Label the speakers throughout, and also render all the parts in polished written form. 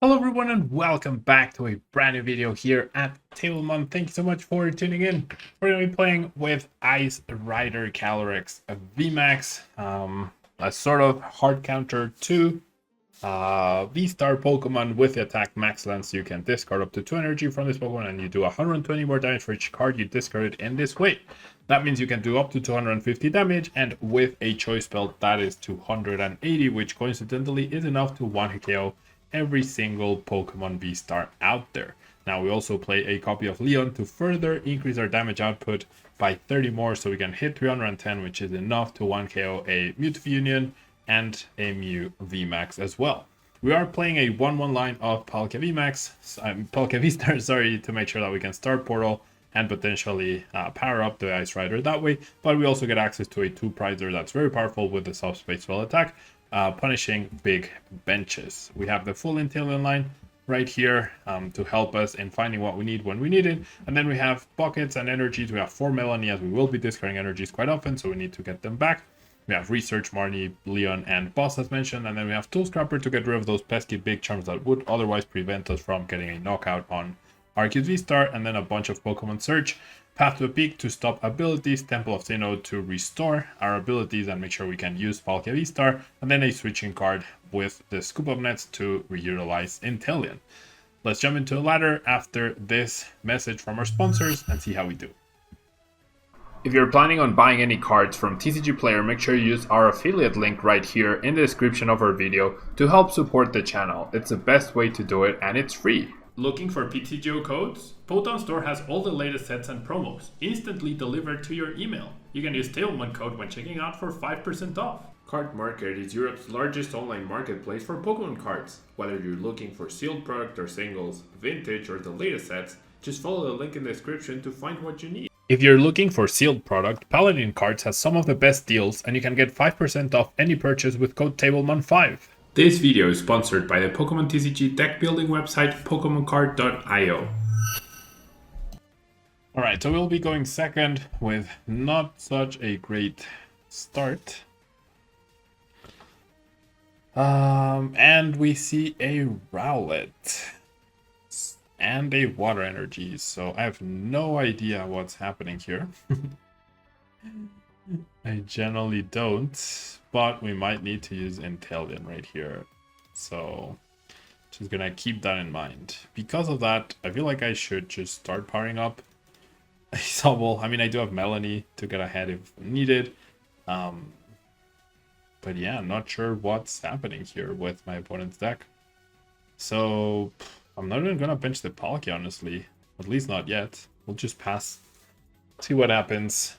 Speaker 1: Hello everyone and welcome back to a brand new video here at Tablemon. Thank you so much for tuning in. We're going to be playing with Ice Rider Calyrex VMAX, a sort of hard counter to VSTAR Pokemon with the attack max length. You can discard up to 2 energy from this Pokemon and you do 120 more damage for each card you discarded in this way. That means you can do up to 250 damage, and with a choice spell that is 280, which coincidentally is enough to 1-KO every single Pokemon V-Star out there. Now we also play a copy of Leon to further increase our damage output by 30 more, so we can hit 310, which is enough to 1-KO a Mewtwo Union and a Mew VMAX as well. We are playing a 1-1 line of Palkia VMAX, Palkia VSTAR, sorry, to make sure that we can start Portal and potentially power up the Ice Rider that way, but we also get access to a 2-prizer that's very powerful with the Subspace Spell attack, punishing big benches. We have the full Inteleon line right here to help us in finding what we need when we need it. And then we have buckets and energies. We have 4 Melanie, as we will be discarding energies quite often, so we need to get them back. We have Research, Marnie, Leon, and Boss as mentioned. And then we have Tool Scrapper to get rid of those pesky big charms that would otherwise prevent us from getting a knockout on Arceus V-Star. And then a bunch of Pokemon Search, Path to a Peak to stop abilities, Temple of Sinnoh to restore our abilities and make sure we can use Palkia V-Star, and then a switching card with the Scoop of Nets to reutilize Inteleon. Let's jump into a ladder after this message from our sponsors and see how we do. If you're planning on buying any cards from TCG Player, make sure you use our affiliate link right here in the description of our video to help support the channel. It's the best way to do it and it's free. Looking for PTGO codes? Poton Store has all the latest sets and promos, instantly delivered to your email. You can use Tablemon code when checking out for 5% off. Card Market is Europe's largest online marketplace for Pokemon cards. Whether you're looking for sealed product or singles, vintage or the latest sets, just follow the link in the description to find what you need. If you're looking for sealed product, Paladin Cards has some of the best deals and you can get 5% off any purchase with code Tablemon5. This video is sponsored by the Pokemon TCG deck building website PokemonCard.io. Alright, so we'll be going second with not such a great start. And we see a Rowlet and a Water Energy, so I have no idea what's happening here. I generally don't, but we might need to use Inteleon right here. So just gonna keep that in mind. Because of that, I feel like I should just start powering up a Sobble. I mean, I do have Melanie to get ahead if needed. But yeah, I'm not sure what's happening here with my opponent's deck. So I'm not even gonna bench the Palkia, honestly. At least not yet. We'll just pass. See what happens.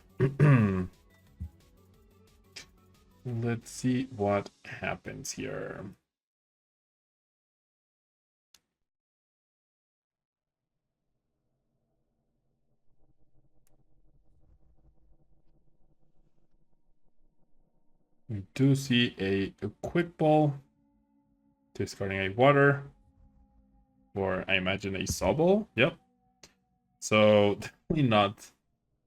Speaker 1: Let's see what happens here. We do see a quick ball, discarding a water, or I imagine a Sobble. Yep. So definitely not.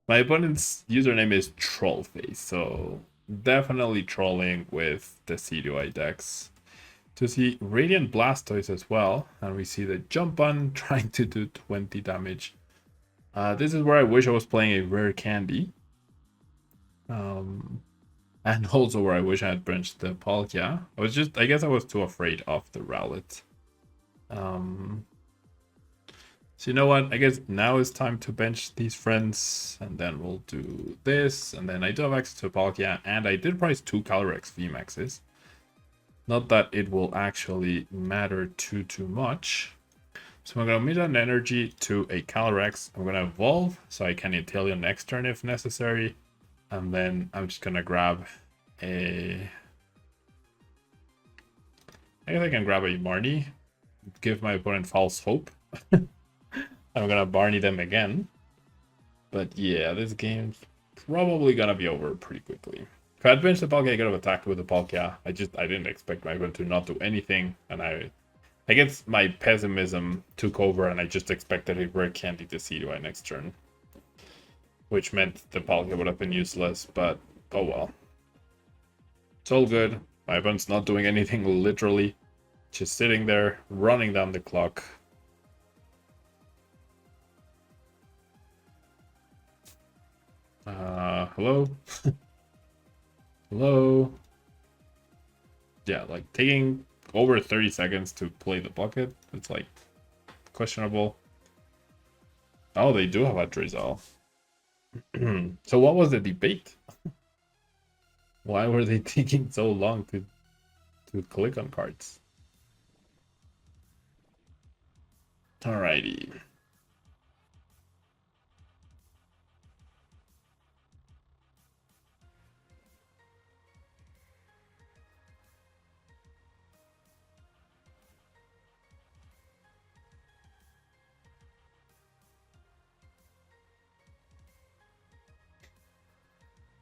Speaker 1: My opponent's username is Trollface, so definitely trolling with the CDI decks. To see Radiant Blastoise as well, and we see the Jump On trying to do 20 damage. This is where I wish I was playing a Rare Candy. And also where I wish I had benched the Palkia. I guess I was too afraid of the Rowlet. So you know what, I guess now is time to bench these friends, and then we'll do this, and then I do have access to Palkia, and I did price 2 Calyrex VMAXs. Not that it will actually matter too much. So I'm going to mid an energy to a Calyrex. I'm going to evolve, so I can Inteleon next turn if necessary. And then I'm just going to grab a... I guess I can grab a Marnie. Give my opponent false hope. I'm gonna Barney them again. But yeah, this game's probably gonna be over pretty quickly. If I had benched the Palkia, I could have attacked with the Palkia. I didn't expect my opponent to not do anything, and I guess my pessimism took over and I just expected a Rare Candy to CDI next turn. Which meant the Palkia would have been useless, but oh well. It's all good. My opponent's not doing anything literally. just sitting there, running down the clock. Hello? Hello? Yeah, like taking over 30 seconds to play the bucket. It's like questionable. Oh, they do have a drizzle. So what was the debate? Why were they taking so long to click on cards? Alrighty.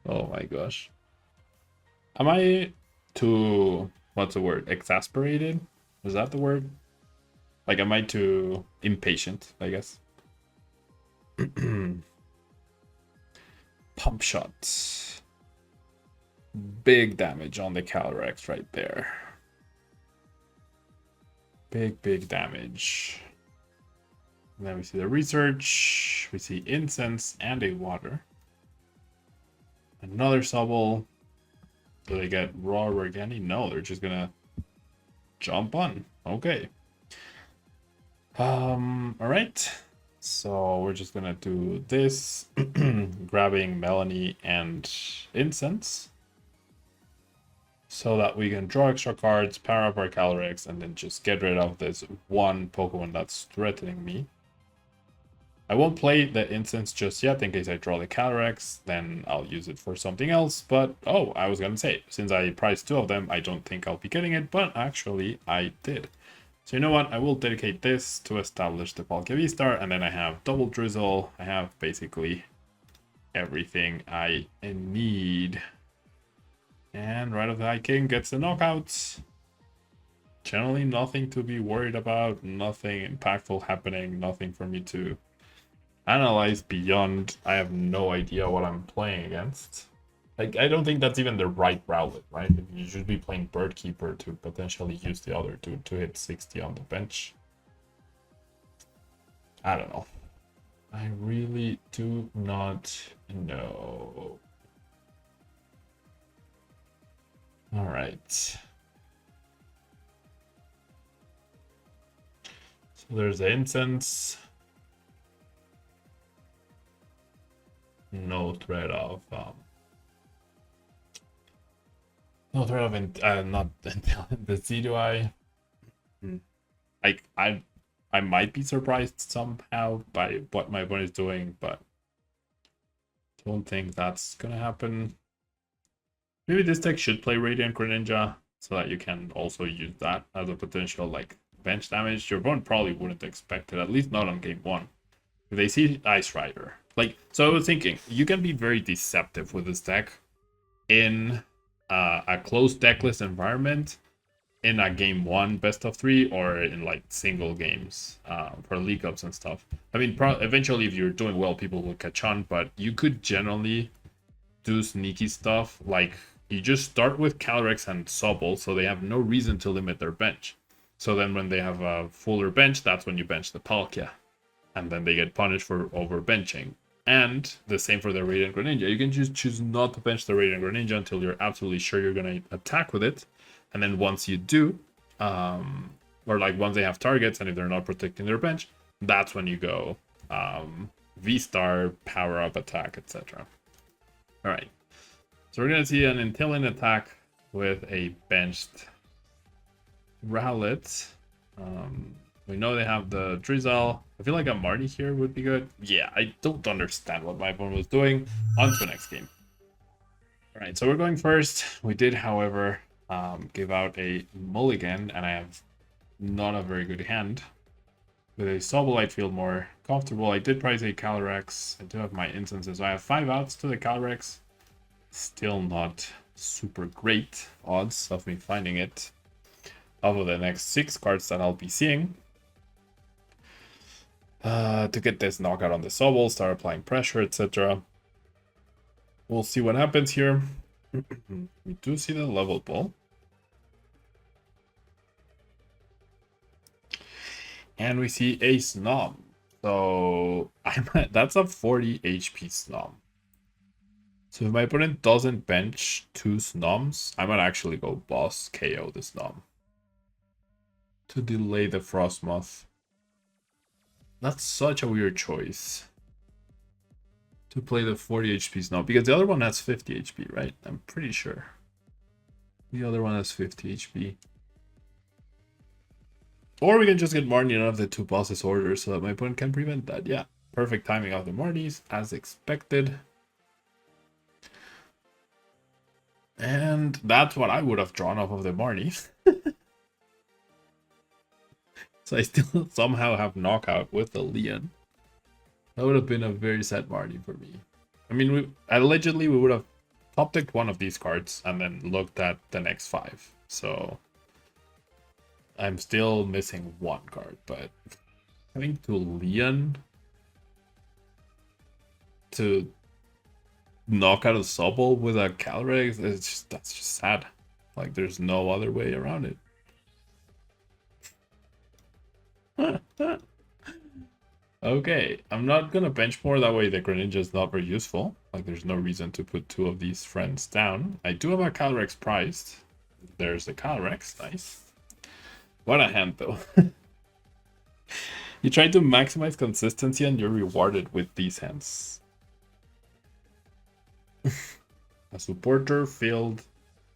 Speaker 1: Oh my gosh. Am I too, what's the word? Exasperated? Is that the word? Like, am I too impatient, I guess? Pump shots. Big damage on the Calyrex right there. Big damage. And then we see the research. We see incense and a water. Another Sobble. Do they get raw organic? No, they're just gonna jump on. Okay. Alright. So we're just gonna do this. Grabbing Melanie and Incense. So that we can draw extra cards, power up our Calyrex, and then just get rid of this one Pokemon that's threatening me. I won't play the Incense just yet in case I draw the Calyrex, then I'll use it for something else. But, oh, I was gonna say, since I priced 2 of them, I don't think I'll be getting it, but actually I did. So you know what, I will dedicate this to establish the Palkia VSTAR, and then I have double drizzle. I have basically everything I need. And Rite of the High King gets the knockouts. Generally nothing to be worried about, nothing impactful happening, nothing for me to analyze beyond I have no idea what I'm playing against. Like, I don't think that's even the right Rowlet, right? You should be playing Bird Keeper to potentially use the other two to hit 60 on the bench. I don't know. I really do not know. All right. So there's the Incense. No threat of not the CDI. Like I might be surprised somehow by what my opponent is doing, but don't think that's gonna happen. Maybe this deck should play Radiant Greninja so that you can also use that as a potential like bench damage. Your opponent probably wouldn't expect it, at least not on game 1. If they see Ice Rider. Like, so I was thinking, you can be very deceptive with this deck in a closed decklist environment, in a game 1 best of 3, or in like single games for league ups and stuff. I mean, eventually if you're doing well, people will catch on, but you could generally do sneaky stuff. Like, you just start with Calyrex and Sobble, so they have no reason to limit their bench. So then when they have a fuller bench, that's when you bench the Palkia. And then they get punished for overbenching. And the same for the Radiant Greninja. You can just choose not to bench the Radiant Greninja until you're absolutely sure you're going to attack with it. And then once you do, or like once they have targets and if they're not protecting their bench, that's when you go V-Star, power up, attack, etc. All right. So we're going to see an Inteleon attack with a benched Rowlet. We know they have the Drizzle. I feel like a Marty here would be good. Yeah, I don't understand what my opponent was doing. On to the next game. Alright, so we're going first. We did, however, give out a mulligan, and I have not a very good hand. With a Sobble, I feel more comfortable. I did price a Calyrex. I do have my instances. So I have 5 outs to the Calyrex. Still not super great odds of me finding it over the next 6 cards that I'll be seeing. To get this knockout on the Sobble, start applying pressure, etc. We'll see what happens here. We do see the level ball. And we see a Snom. So that's a 40 HP Snom. So if my opponent doesn't bench 2 Snoms, I might actually go boss KO the Snom to delay the Frostmoth. That's such a weird choice to play the 40 HP Snom, because the other one has 50 HP, right? I'm pretty sure. The other one has 50 HP. Or we can just get Marnie out of the 2 bosses order so that my opponent can prevent that. Yeah, perfect timing of the Marnies, as expected. And that's what I would have drawn off of the Marnie. So I still somehow have knockout with the Leon. That would have been a very sad Marnie for me. I mean, allegedly we would have top decked one of these cards and then looked at the next 5. So I'm still missing 1 card, but having to Leon to knock out a Sobble with a Calyrex, that's just sad. Like, there's no other way around it. Okay, I'm not gonna bench more, that way the Greninja is not very useful. Like, there's no reason to put 2 of these friends down. I do have a Calyrex prized. There's the Calyrex, nice. What a hand, though. You try to maximize consistency and you're rewarded with these hands. A supporter, field,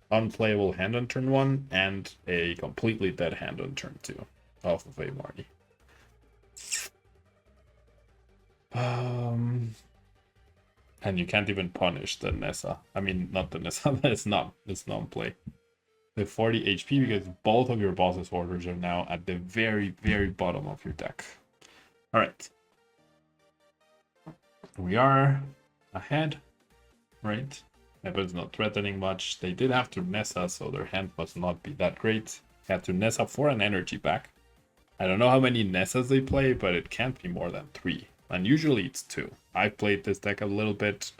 Speaker 1: unplayable hand on turn 1, and a completely dead hand on turn 2 off of a Marnie. And you can't even punish the Nessa. I mean, not the Nessa, it's not play. The 40 HP, because both of your boss's orders are now at the very, very bottom of your deck. Alright. We are ahead, right? But not threatening much. They did have to Nessa, so their hand must not be that great. Had to Nessa for an energy back. I don't know how many Nessas they play, but it can't be more than 3. And usually it's 2. I've played this deck a little bit.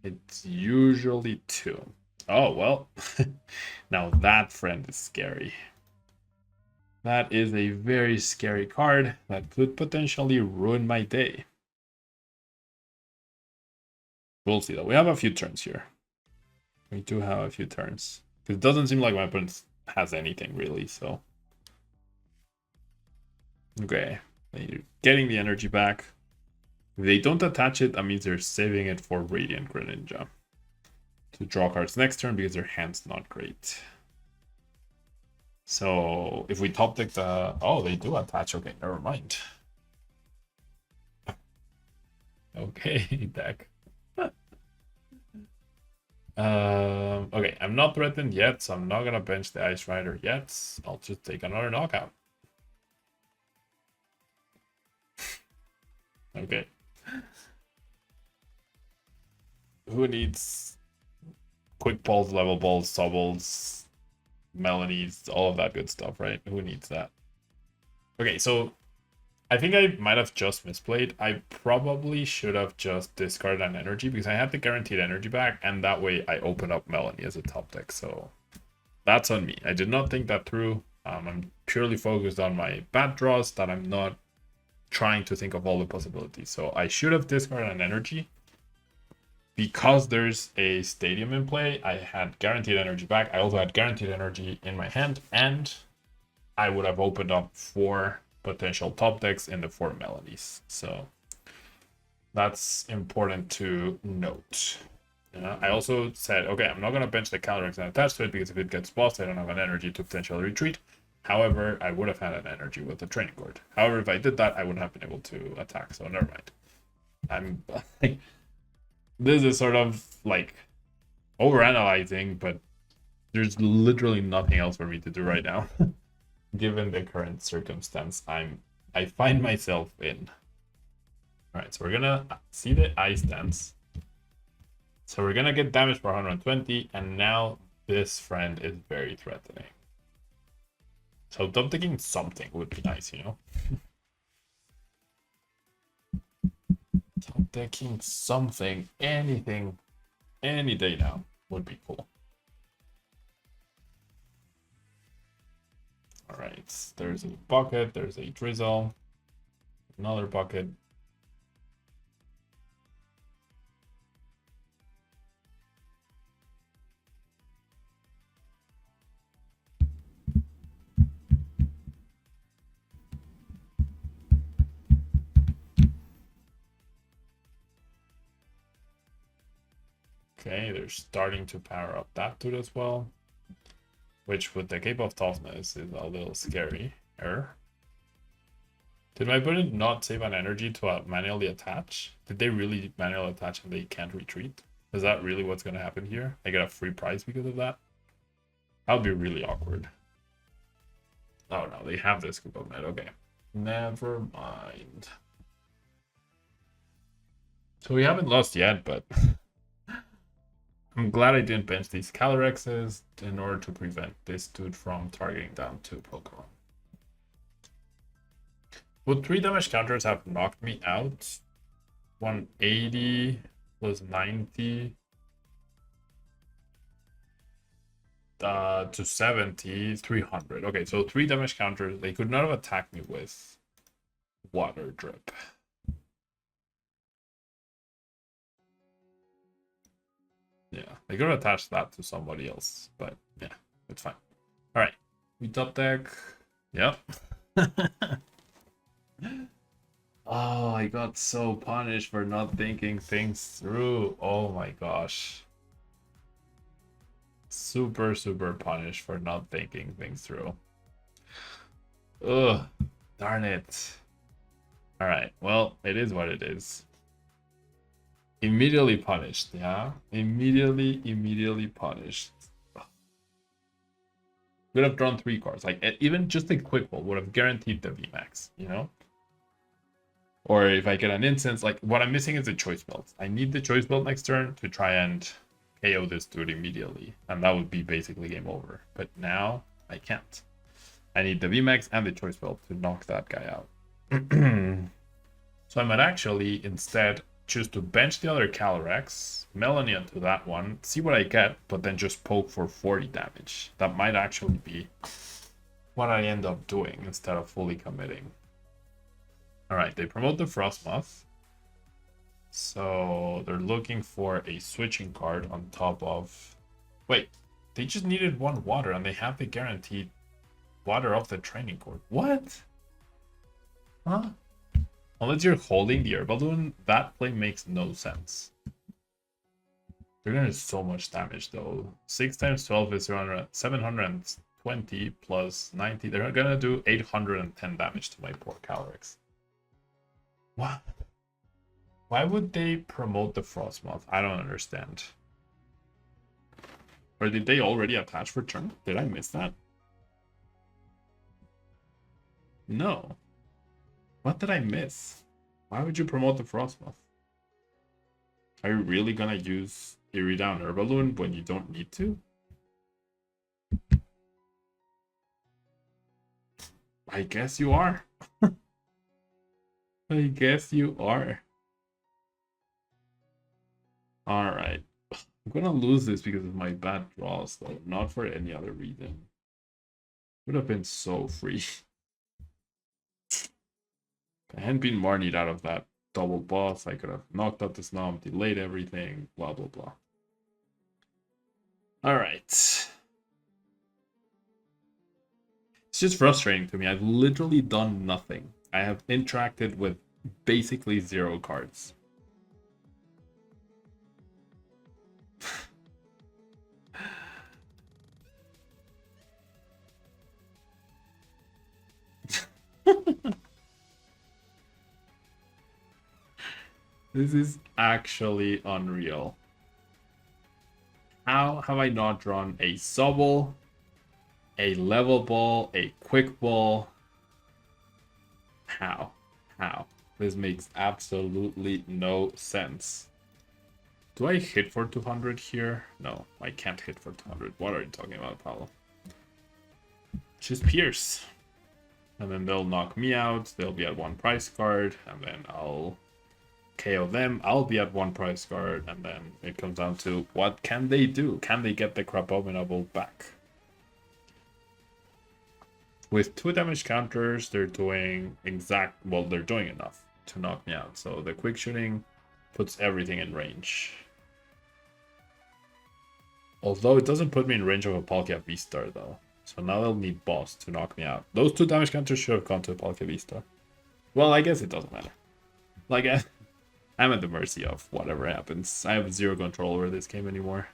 Speaker 1: It's usually 2. Oh, well. Now that friend is scary. That is a very scary card that could potentially ruin my day. We'll see, though. We have a few turns here. We do have a few turns. It doesn't seem like my opponent has anything, really, so... Okay. They're getting the energy back. If they don't attach it, that means they're saving it for Radiant Greninja to draw cards next turn, because their hand's not great. So if we top deck the... Oh, they do attach. Okay, never mind. Okay, deck. Okay, I'm not threatened yet, so I'm not gonna bench the Ice Rider yet. I'll just take another knockout. Okay. Who needs quick balls, level balls, Sobbles, Melanies, all of that good stuff, right? Who needs that? Okay, so I think I might have just misplayed. I probably should have just discarded an energy, because I had the guaranteed energy back, and that way I open up Melanie as a top deck. So that's on me. I did not think that through. I'm purely focused on my bad draws, that I'm not trying to think of all the possibilities. So I should have discarded an energy. Because there's a stadium in play, I had guaranteed energy back. I also had guaranteed energy in my hand, and I would have opened up 4 potential top decks in the 4 Melanies. So that's important to note. I also said, okay, I'm not going to bench the Calyrex and attach to it, because if it gets bossed, I don't have an energy to potentially retreat. However, I would have had an energy with the training cord. However, if I did that, I wouldn't have been able to attack, so never mind. I'm like, this is sort of like overanalyzing, but there's literally nothing else for me to do right now. Given the current circumstance I find myself in. Alright, so we're gonna see the ice dance. So we're gonna get damage for 120, and now this friend is very threatening. So top decking something would be nice, you know? Top decking something, anything, any day now would be cool. Alright. right, there's a bucket, there's a drizzle, another bucket. Okay, they're starting to power up that dude as well, which with the Cape of Toughness is a little scary. Did my opponent not save an energy to manually attach? Did they really manually attach and they can't retreat? Is that really what's going to happen here? I get a free prize because of that? That would be really awkward. Oh no, they have this scoop of net. Okay. Never mind. So we haven't lost yet, but I'm glad I didn't bench these Calyrexes in order to prevent this dude from targeting down 2 Pokemon. Would 3 damage counters have knocked me out? 180 plus 90 to 70, 300. Okay, so 3 damage counters. They could not have attacked me with Water Drip. Yeah, they could have attached that to somebody else, but yeah, it's fine. All right, we top deck. Yep. Oh, I got so punished for not thinking things through. Oh my gosh. Super, super punished for not thinking things through. Ugh, darn it. All right, well, it is what it is. Immediately punished, yeah? Immediately punished. Would have drawn 3 cards. Like, even just a quick pull would have guaranteed the VMAX, you know? Or if I get an instance, like, what I'm missing is a choice belt. I need the choice belt next turn to try and KO this dude immediately. And that would be basically game over. But now, I can't. I need the VMAX and the choice belt to knock that guy out. So I might actually, instead, choose to bench the other Calyrex, Melanie onto that one, see what I get, but then just poke for 40 damage. That might actually be what I end up doing instead of fully committing. Alright, they promote the Frostmoth. So they're looking for a switching card on top of... Wait, they just needed 1 water and they have the guaranteed water off the training court. What? Huh? Unless you're holding the air balloon, that play makes no sense. They're gonna do so much damage though. 6 times 12 is 720 plus 90. They're gonna do 810 damage to my poor Calyrex. What? Why would they promote the Frostmoth? I don't understand. Or did they already attach for turn? Did I miss that? No. What did I miss? Why would you promote the Frostmoth? Are you really gonna use Iridown Herballoon when you don't need to? I guess you are. I guess you are. Alright. I'm gonna lose this because of my bad draws though, not for any other reason. Would have been so free. I hadn't been Marnied out of that double boss. I could have knocked out the Snom, delayed everything, blah blah blah. Alright. It's just frustrating to me. I've literally done nothing. I have interacted with basically 0 cards. This is actually unreal. How have I not drawn a Sobble, a level ball, a quick ball? How? This makes absolutely no sense. Do I hit for 200 here? No, I can't hit for 200. What are you talking about, Pablo? Just Pierce. And then they'll knock me out. They'll be at 1 price card. And then I'll KO them. I'll be at 1 price card. And then it comes down to what can they do? Can they get the Crabominable back? With 2 damage counters, they're doing they're doing enough to knock me out. So the quick shooting puts everything in range. Although it doesn't put me in range of a Palkia VSTAR though. So now they'll need boss to knock me out. Those 2 damage counters should have gone to a Palkia VSTAR. Well, I guess it doesn't matter. Like, I'm at the mercy of whatever happens. I have 0 control over this game anymore.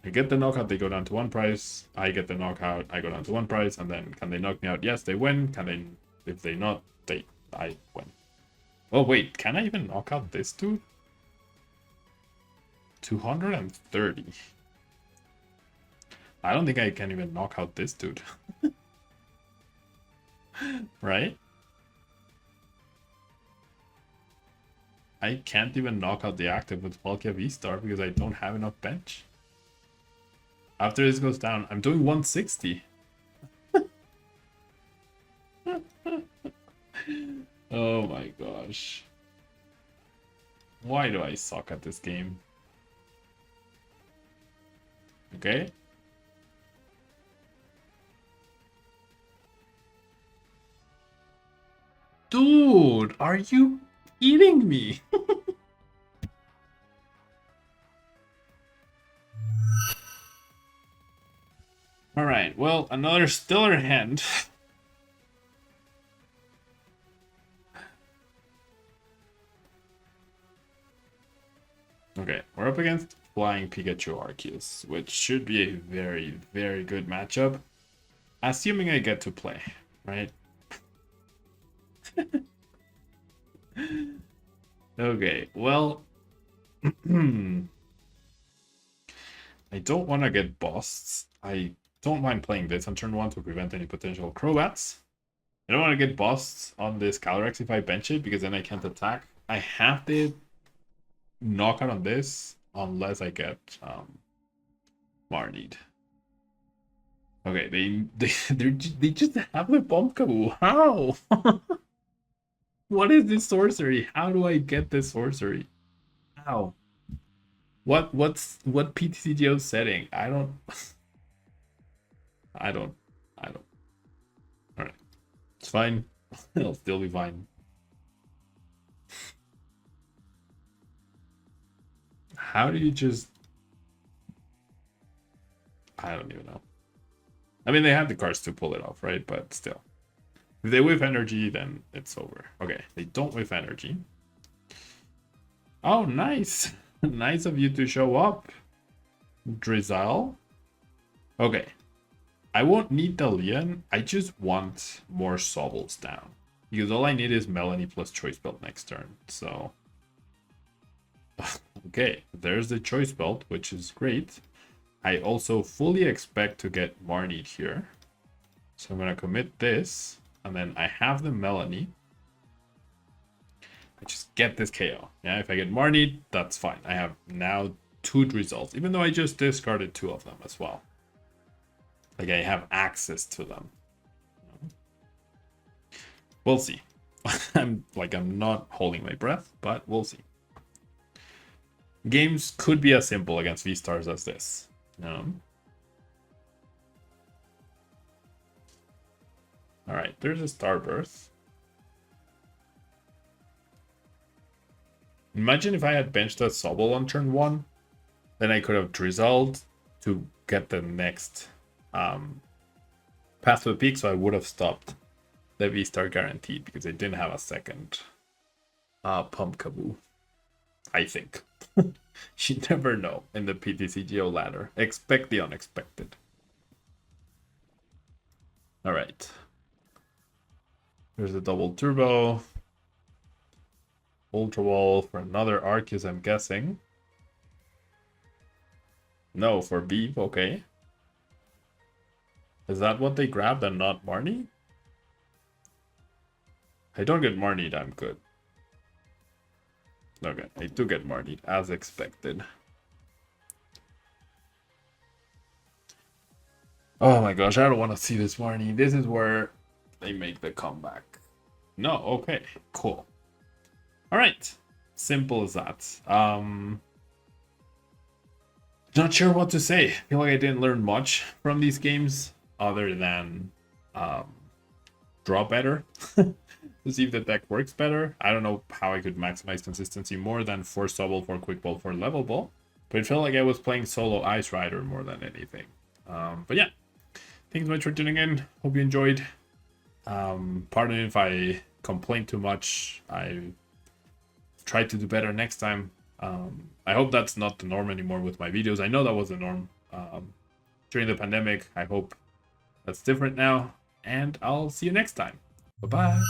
Speaker 1: I get the knockout, they go down to 1 price. I get the knockout, I go down to 1 price. And then can they knock me out? Yes, they win. Can they? If they not, I win. Oh wait, can I even knock out this dude? 230. I don't think I can even knock out this dude. Right? I can't even knock out the active with Palkia VSTAR because I don't have enough bench. After this goes down, I'm doing 160. Oh my gosh. Why do I suck at this game? Okay. Dude, are you kidding me? Alright, well, another stellar hand. Okay, we're up against Flying Pikachu Arceus, which should be a very, very good matchup. Assuming I get to play, right? Okay, well... I don't want to get bossed. I don't mind playing this on turn 1 to prevent any potential Crobats. I don't want to get bossed on this Calyrex if I bench it, because then I can't attack. I have the knockout on this, unless I get Marnied. Okay, they just have a Pumpkaboo. How? What is this sorcery? How do I get this sorcery? How? What PTCGO setting? I don't. Alright. It's fine. It'll still be fine. How do you just... I don't even know. I mean, they have the cards to pull it off, right? But still. If they whiff energy, then it's over. Okay, they don't whiff energy. Oh, nice. Nice of you to show up, Drizzle. Okay. I won't need Inteleon. I just want more Sobbles down. Because all I need is Melanie plus Choice Belt next turn. So... Okay, there's the Choice Belt, which is great. I also fully expect to get Marnied here. So I'm going to commit this. And then I have the Melanie. I just get this KO. Yeah, if I get Marnied, that's fine. I have now 2 results, even though I just discarded 2 of them as well. Like, I have access to them. We'll see. I'm not holding my breath, but we'll see. Games could be as simple against VSTARS as this. Alright, there's a Starbirth. Imagine if I had benched that Sobble on turn 1, then I could have drizzled to get the next path to the peak, so I would have stopped the VSTAR guaranteed because I didn't have a second Pumpkaboo. I think. You never know in the PTCGO ladder. Expect the unexpected. Alright. There's a double turbo. Ultra Wall for another Arceus, I'm guessing. No, for Beef, okay. Is that what they grabbed and not Marnie? I don't get Marnied, I'm good. Okay, I do get Marnied, as expected. Oh my gosh, I don't want to see this Marnie. This is where they make the comeback. No, okay, cool. Alright, simple as that. Not sure what to say. I feel like I didn't learn much from these games other than draw better. To see if the deck works better. I don't know how I could maximize consistency more than for Sobble, for Quick Ball, for Level Ball. But it felt like I was playing solo Ice Rider more than anything. But yeah, thanks so much for tuning in. Hope you enjoyed. Pardon if I complain too much. I try to do better next time. I hope that's not the norm anymore with my videos. I know that was the norm during the pandemic. I hope that's different now. And I'll see you next time. Bye-bye.